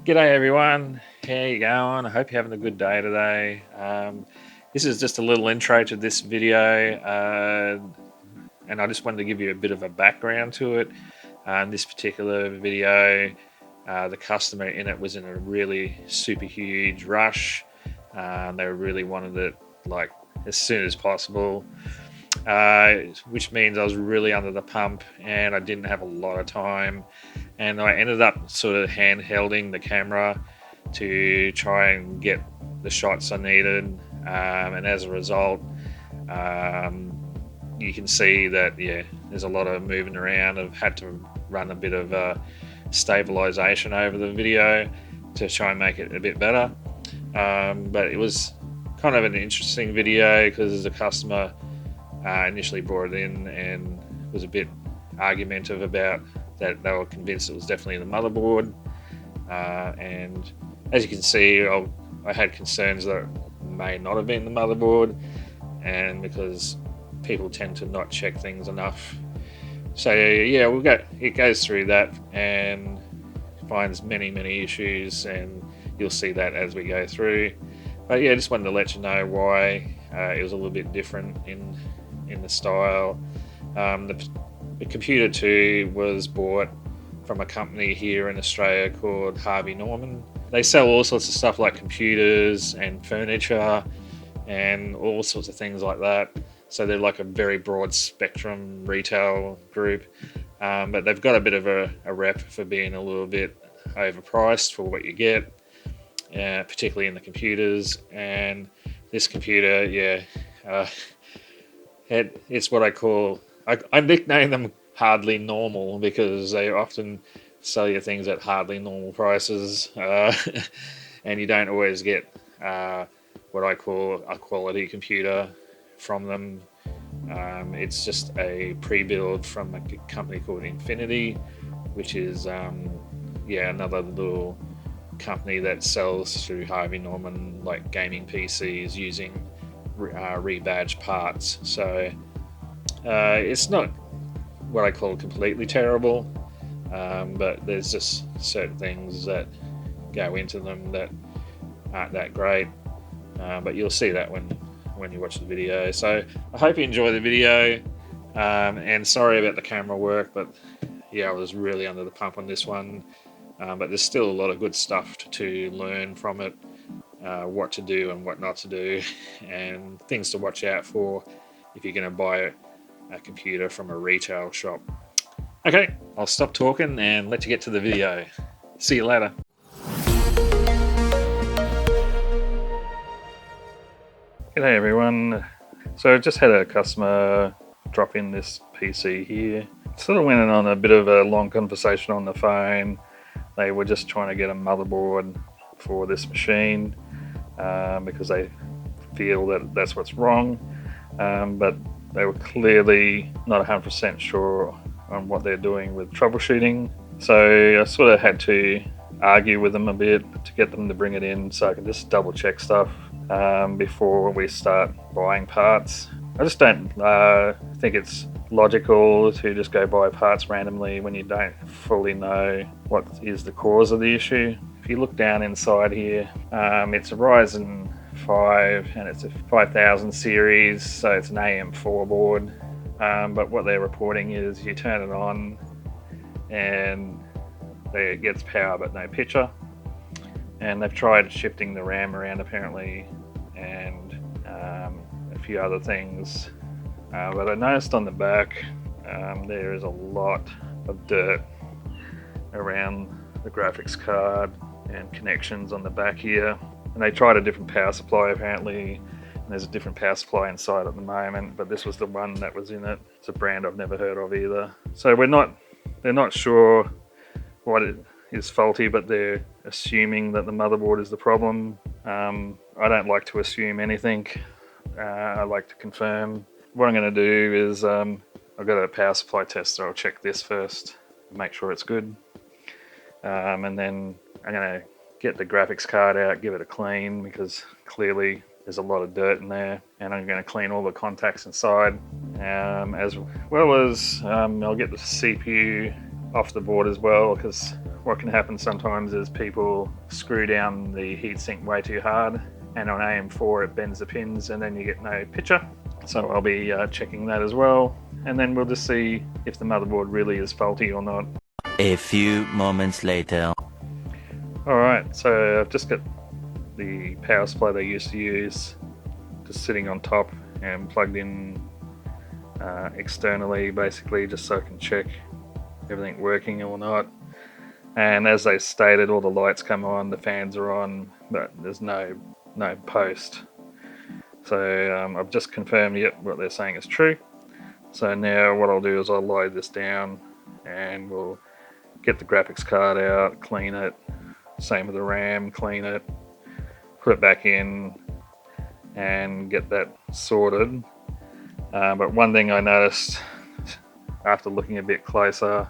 G'day everyone, how you going? I hope you're having a good day today. This is just a little intro to this video, and I just wanted to give you a bit of a background to it. This particular video, the customer in it was in a really super huge rush. They really wanted it like as soon as possible, which means I was really under the pump and I didn't have a lot of time. And I ended up sort of handhelding the camera to try and get the shots I needed. And as a result, you can see that, yeah, there's a lot of moving around. I've had to run a bit of stabilization over the video to try and make it a bit better. But it was kind of an interesting video because the customer initially brought it in and was a bit argumentative about that they were convinced it was definitely the motherboard. And as you can see, I had concerns that it may not have been the motherboard, and because people tend to not check things enough. So yeah, it goes through that and finds many issues, and you'll see that as we go through. But yeah, just wanted to let you know why it was a little bit different in the style. The computer too was bought from a company here in Australia called Harvey Norman. They sell all sorts of stuff like computers and furniture and all sorts of things like that. So they're like a very broad spectrum retail group, but they've got a bit of a rep for being a little bit overpriced for what you get, particularly in the computers. And this computer, yeah, it's what I nickname them hardly normal because they often sell you things at hardly normal prices, and you don't always get what I call a quality computer from them. It's just a pre-build from a company called Infinity, which is another little company that sells through Harvey Norman like gaming PCs using rebadged parts. So it's not what I call completely terrible, but there's just certain things that go into them that aren't that great. But you'll see that when you watch the video. So I hope you enjoy the video, and sorry about the camera work, but yeah, I was really under the pump on this one. But there's still a lot of good stuff to learn from it, what to do and what not to do, and things to watch out for if you're going to buy a computer from a retail shop. Okay, I'll stop talking and let you get to the video. See you later. G'day everyone. So I just had a customer drop in this PC here. Sort of went on a bit of a long conversation on the phone. They were just trying to get a motherboard for this machine because they feel that that's what's wrong, but they were clearly not 100% sure on what they're doing with troubleshooting. So I sort of had to argue with them a bit to get them to bring it in so I can just double check stuff before we start buying parts. I just don't think it's logical to just go buy parts randomly when you don't fully know what is the cause of the issue. If you look down inside here, it's a Ryzen 5 and it's a 5000 series, so it's an AM4 board. But what they're reporting is you turn it on and it gets power but no picture. And they've tried shifting the RAM around apparently, and a few other things. But I noticed on the back there is a lot of dirt around the graphics card and connections on the back here. And they tried a different power supply apparently, and there's a different power supply inside at the moment, but this was the one that was in it. It's a brand I've never heard of either. So they're not sure what it is faulty, but they're assuming that the motherboard is the problem. I don't like to assume anything. I like to confirm. What I'm going to do is I've got a power supply tester. I'll check this first, make sure it's good, and then I'm going to get the graphics card out, give it a clean, because clearly there's a lot of dirt in there, and I'm going to clean all the contacts inside, as well as I'll get the CPU off the board as well, because what can happen sometimes is people screw down the heatsink way too hard, and on AM4 it bends the pins and then you get no picture. So I'll be checking that as well, and then we'll just see if the motherboard really is faulty or not. A few moments later. Alright, so I've just got the power supply they used to use just sitting on top and plugged in externally, basically, just so I can check everything working or not. And as they stated, all the lights come on, the fans are on, but there's no post. So I've just confirmed, yep, what they're saying is true. So now what I'll do is I'll load this down and we'll get the graphics card out, clean it, same with the RAM, clean it, put it back in and get that sorted. But one thing I noticed after looking a bit closer,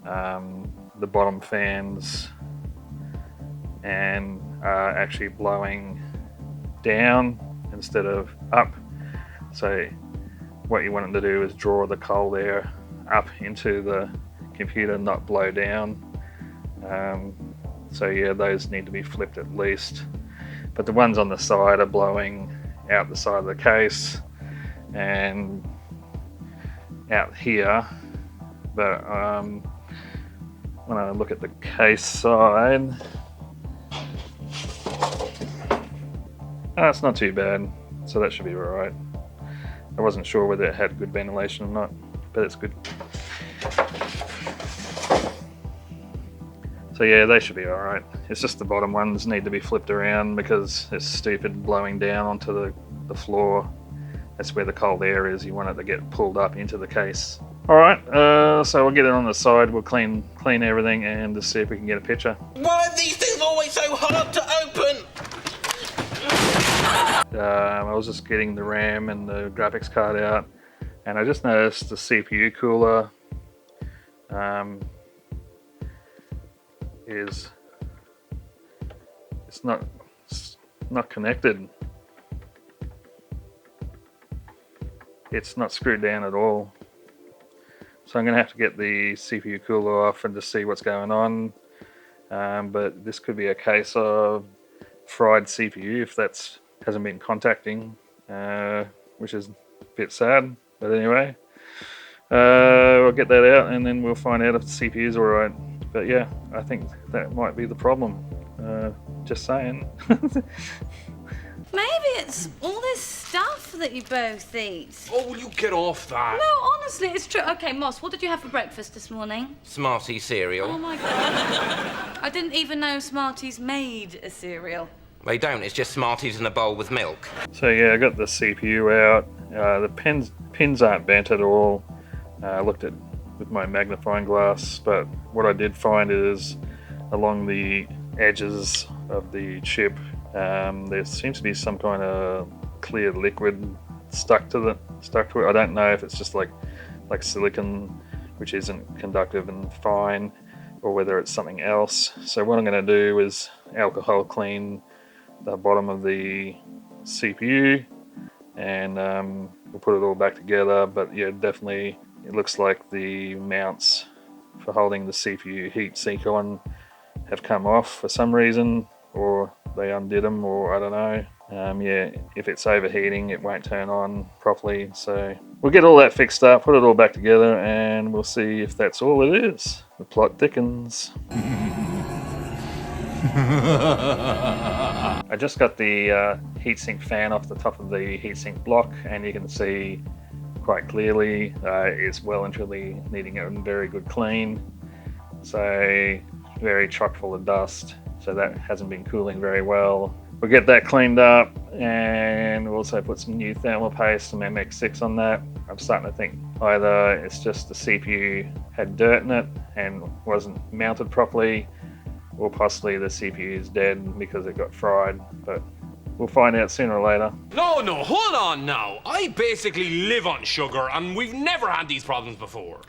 the bottom fans are actually blowing down instead of up. So what you want them to do is draw the cold air up into the computer, not blow down. So yeah, those need to be flipped at least. But the ones on the side are blowing out the side of the case and out here. But when I look at the case side, it's not too bad, so that should be alright. I wasn't sure whether it had good ventilation or not, but it's good. So yeah, they should be alright. It's just the bottom ones need to be flipped around because it's stupid blowing down onto the floor. That's where the cold air is. You want it to get pulled up into the case. Alright, so we'll get it on the side, we'll clean everything and just see if we can get a picture. Why are these things always so hard to open? I was just getting the RAM and the graphics card out, and I just noticed the CPU cooler it's not connected. It's not screwed down at all. So I'm going to have to get the CPU cooler off and just see what's going on. But this could be a case of fried CPU if that's hasn't been contacting, which is a bit sad. But anyway, we'll get that out and then we'll find out if the CPU is alright. But yeah, I think that might be the problem. Just saying. Maybe it's all this stuff that you both eat. Oh, will you get off that? No, honestly, it's true. Okay, Moss, what did you have for breakfast this morning? Smarties cereal. Oh my God. I didn't even know Smarties made a cereal. They don't, it's just Smarties in a bowl with milk. So yeah, I got the CPU out. The pins aren't bent at all. I looked at with my magnifying glass, but what I did find is along the edges of the chip, there seems to be some kind of clear liquid stuck to it. I don't know if it's just like silicon, which isn't conductive and fine, or whether it's something else. So what I'm going to do is alcohol clean the bottom of the CPU, and we'll put it all back together. But yeah, definitely it looks like the mounts for holding the CPU heatsink on have come off for some reason, or they undid them, or I don't know. Yeah, if it's overheating it won't turn on properly. So we'll get all that fixed up, put it all back together, and we'll see if that's all it is. The plot thickens. I just got the heatsink fan off the top of the heatsink block, and you can see quite clearly it's well and truly needing a very good clean. So very chock full of dust, so that hasn't been cooling very well. We'll get that cleaned up, and we'll also put some new thermal paste, some MX6 on that. I'm starting to think either it's just the CPU had dirt in it and wasn't mounted properly, or possibly the CPU is dead because it got fried, but we'll find out sooner or later. No, hold on now. I basically live on sugar, and we've never had these problems before.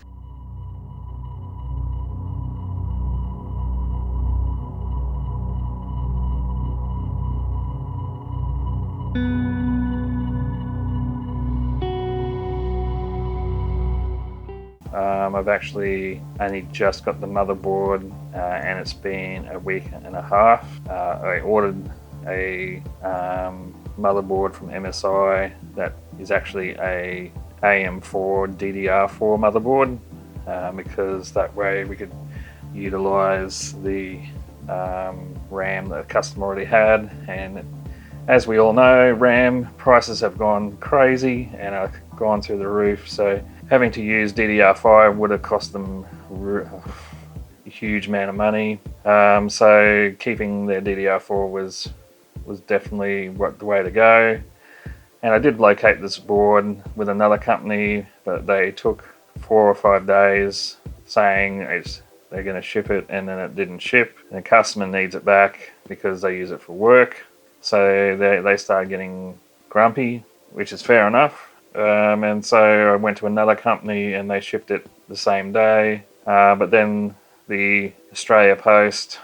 I've actually only just got the motherboard and it's been a week and a half. I ordered a motherboard from MSI that is actually a AM4 DDR4 motherboard because that way we could utilize the RAM that the customer already had. And as we all know, RAM prices have gone crazy and are gone through the roof, so having to use DDR5 would have cost them a huge amount of money. So keeping their DDR4 was definitely the way to go. And I did locate this board with another company, but they took 4 or 5 days saying they're going to ship it, and then it didn't ship. And the customer needs it back because they use it for work. So they started getting grumpy, which is fair enough. And so I went to another company and they shipped it the same day. But then the Australia Post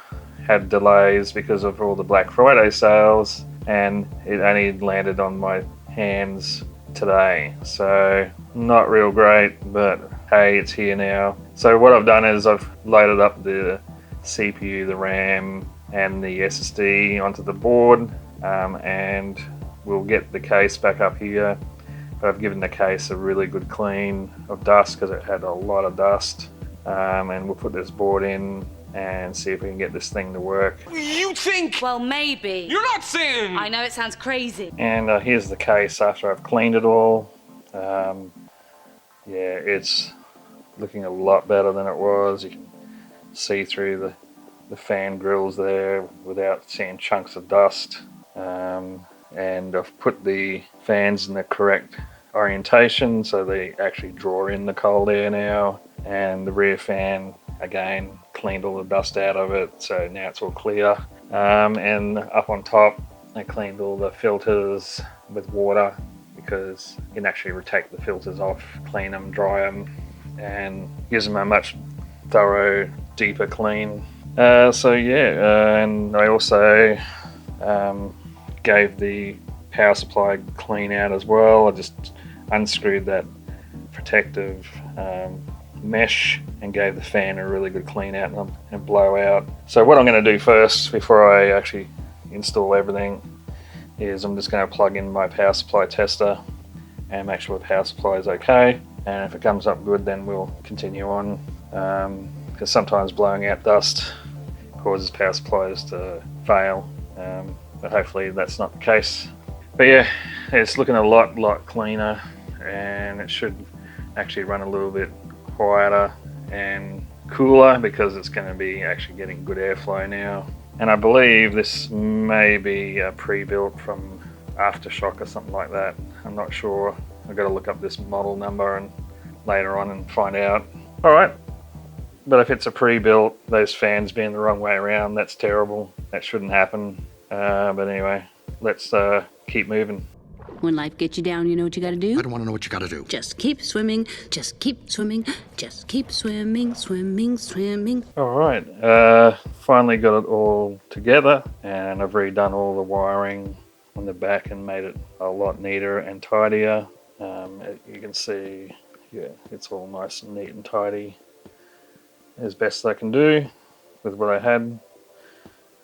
had delays because of all the Black Friday sales, and it only landed on my hands today. So not real great, but hey, it's here now. So what I've done is I've loaded up the CPU, the RAM, and the SSD onto the board, and we'll get the case back up here. But I've given the case a really good clean of dust because it had a lot of dust, and we'll put this board in and see if we can get this thing to work. You think? Well, maybe. You're not saying. I know it sounds crazy. And here's the case after I've cleaned it all. Yeah, it's looking a lot better than it was. You can see through the fan grills there without seeing chunks of dust. And I've put the fans in the correct orientation so they actually draw in the cold air now. And the rear fan, again, cleaned all the dust out of it, so now it's all clear. And up on top, I cleaned all the filters with water because you can actually take the filters off, clean them, dry them, and gives them a much thorough, deeper clean. So yeah, and I also gave the power supply clean out as well. I just unscrewed that protective mesh and gave the fan a really good clean out and blow out. So what I'm going to do first before I actually install everything is I'm just going to plug in my power supply tester and make sure the power supply is okay, and if it comes up good then we'll continue on, because sometimes blowing out dust causes power supplies to fail, but hopefully that's not the case. But yeah, it's looking a lot cleaner, and it should actually run a little bit quieter and cooler because it's going to be actually getting good airflow now. And I believe this may be a pre-built from Aftershock or something like that. I'm not sure. I've got to look up this model number and later on and find out. Alright, but if it's a pre-built, those fans being the wrong way around, that's terrible. That shouldn't happen. But anyway, let's keep moving. When life gets you down, you know what you gotta do? I don't want to know what you gotta do. Just keep swimming, just keep swimming, just keep swimming, swimming, swimming. Alright, finally got it all together, and I've redone all the wiring on the back and made it a lot neater and tidier. You can see, yeah, it's all nice and neat and tidy as best I can do with what I had.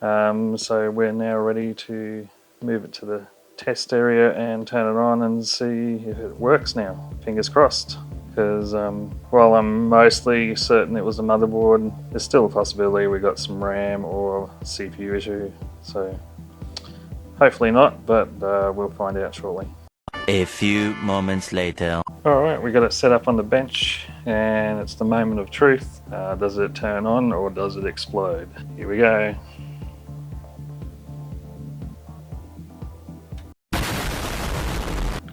So we're now ready to move it to the test area and turn it on and see if it works now. Fingers crossed, because while I'm mostly certain it was a motherboard, there's still a possibility we got some RAM or CPU issue, so hopefully not, but we'll find out shortly. A few moments later. Alright, we got it set up on the bench and it's the moment of truth. Does it turn on or does it explode? Here we go.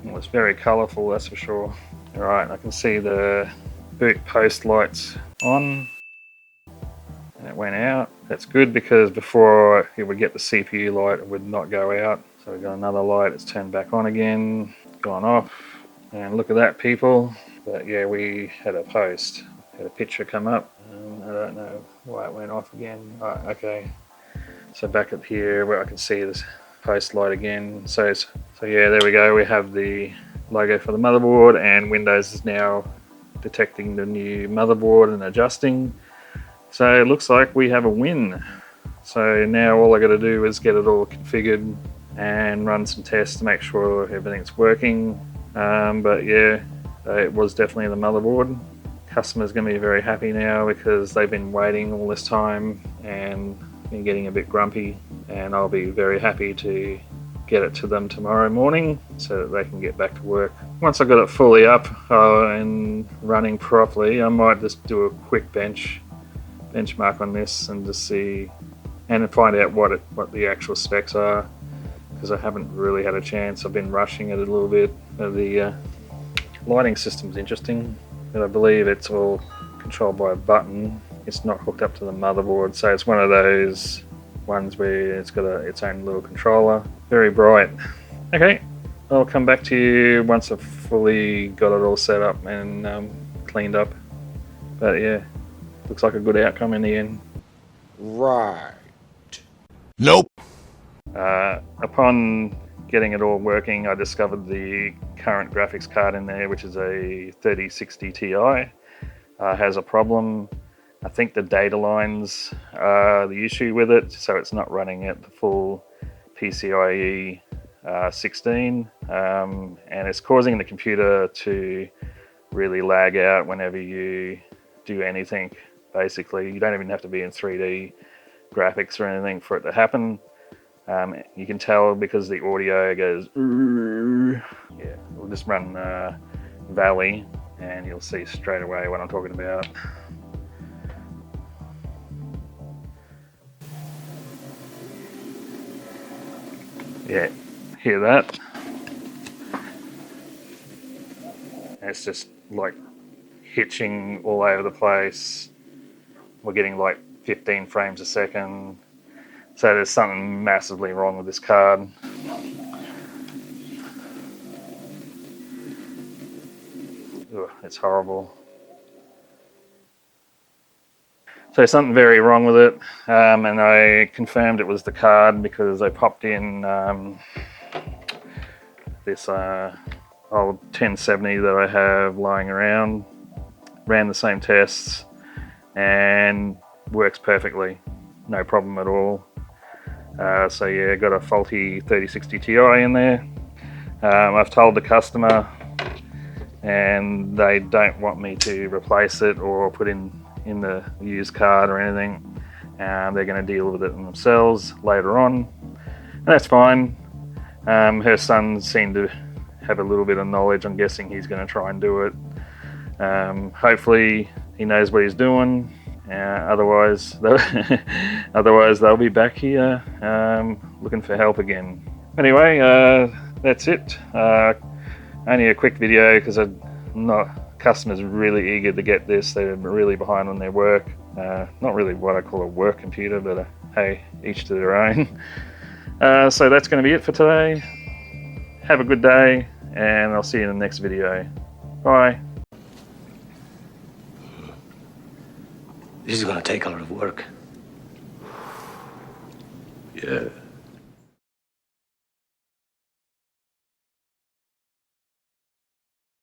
Well, it's very colourful, that's for sure. Alright, I can see the boot post lights on and it went out. That's good because before it would get the CPU light, it would not go out. So we've got another light, it's turned back on again, gone off. And look at that, people. But yeah, we had a post, had a picture come up. I don't know why it went off again. Right, okay. So back up here where I can see this post light again. So yeah, there we go. We have the logo for the motherboard, and Windows is now detecting the new motherboard and adjusting. So it looks like we have a win. So now all I got to do is get it all configured and run some tests to make sure everything's working. But yeah, it was definitely the motherboard. Customer's going to be very happy now because they've been waiting all this time and been getting a bit grumpy, and I'll be very happy to get it to them tomorrow morning so that they can get back to work. Once I got it fully up and running properly, I might just do a quick benchmark on this and just see and find out what the actual specs are, because I haven't really had a chance. I've been rushing it a little bit. The lighting system's interesting, but I believe it's all controlled by a button. It's not hooked up to the motherboard, so it's one of those ones where it's got its own little controller. Very bright. Okay, I'll come back to you once I've fully got it all set up and cleaned up. But yeah, looks like a good outcome in the end. Right. Nope. Upon getting it all working, I discovered the current graphics card in there, which is a 3060 Ti, has a problem. I think the data lines are the issue with it, so it's not running at the full PCIe 16, and it's causing the computer to really lag out whenever you do anything. Basically, you don't even have to be in 3D graphics or anything for it to happen. You can tell because the audio goes, yeah, we'll just run Valley and you'll see straight away what I'm talking about. Yeah, hear that? It's just like hitching all over the place. We're getting like 15 frames a second. So there's something massively wrong with this card. Ugh, it's horrible. So something very wrong with it, and I confirmed it was the card because I popped in this old 1070 that I have lying around, ran the same tests, and works perfectly, no problem at all. So yeah, got a faulty 3060 Ti in there. I've told the customer, and they don't want me to replace it or put in the used card or anything. They're going to deal with it themselves later on, and that's fine. Her son seemed to have a little bit of knowledge. I'm guessing he's going to try and do it. Hopefully he knows what he's doing. Otherwise they'll be back here looking for help again. Anyway, that's it. Only a quick video because customers really eager to get this. They're really behind on their work. Not really what I call a work computer, but hey, each to their own. So that's going to be it for today. Have a good day, and I'll see you in the next video. Bye. This is gonna take a lot of work. Yeah.